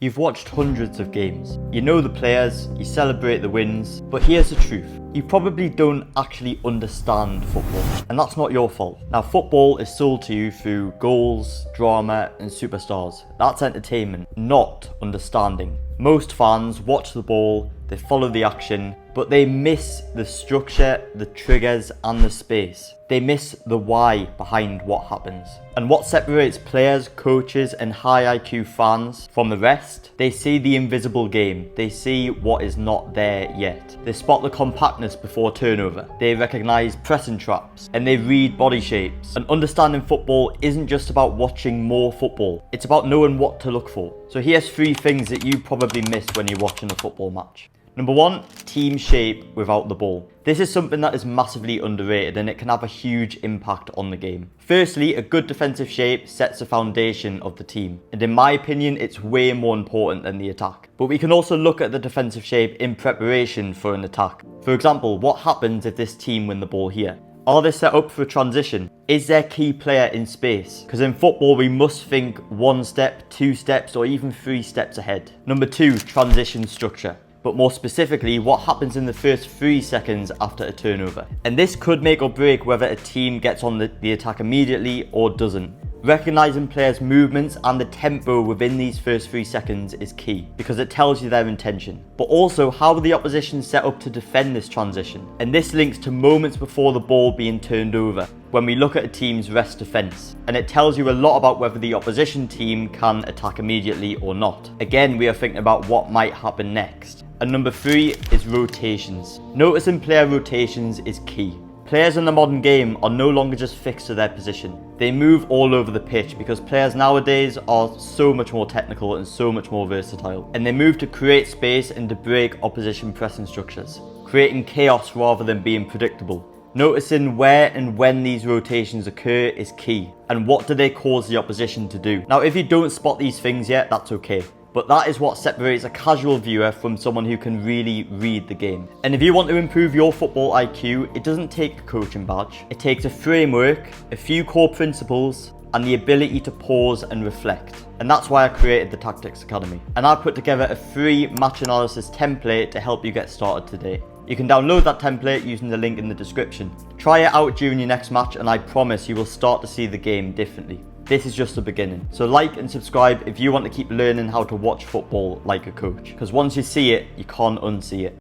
You've watched hundreds of games. You know the players, you celebrate the wins, but here's the truth. You probably don't actually understand football, and that's not your fault. Now, football is sold to you through goals, drama, and superstars. That's entertainment, not understanding. Most fans watch the ball, they follow the action, but they miss the structure, the triggers, and the space. They miss the why behind what happens. And what separates players, coaches, and high IQ fans from the rest? They see the invisible game. They see what is not there yet. They spot the compactness before turnover. They recognise pressing traps, and they read body shapes. And understanding football isn't just about watching more football. It's about knowing what to look for. So here's 3 things that you probably miss when you're watching a football match. Number 1, team shape without the ball. This is something that is massively underrated and it can have a huge impact on the game. Firstly, a good defensive shape sets the foundation of the team. And in my opinion, it's way more important than the attack. But we can also look at the defensive shape in preparation for an attack. For example, what happens if this team win the ball here? Are they set up for a transition? Is their key player in space? Because in football, we must think 1 step, 2 steps, or even 3 steps ahead. Number 2, transition structure. But more specifically, what happens in the first 3 seconds after a turnover. And this could make or break whether a team gets on the attack immediately or doesn't. Recognising players' movements and the tempo within these first 3 seconds is key, because it tells you their intention. But also, how are the opposition set up to defend this transition? And this links to moments before the ball being turned over, when we look at a team's rest defence. And it tells you a lot about whether the opposition team can attack immediately or not. Again, we are thinking about what might happen next. And number 3 is rotations. Noticing player rotations is key. Players in the modern game are no longer just fixed to their position. They move all over the pitch because players nowadays are so much more technical and so much more versatile. And they move to create space and to break opposition pressing structures, creating chaos rather than being predictable. Noticing where and when these rotations occur is key. And what do they cause the opposition to do? Now, if you don't spot these things yet, that's okay. But that is what separates a casual viewer from someone who can really read the game. And if you want to improve your football IQ, it doesn't take a coaching badge. It takes a framework, a few core principles, and the ability to pause and reflect. And that's why I created the Tactics Academy. And I put together a free match analysis template to help you get started today. You can download that template using the link in the description. Try it out during your next match and I promise you will start to see the game differently. This is just the beginning. So like and subscribe if you want to keep learning how to watch football like a coach. Because once you see it, you can't unsee it.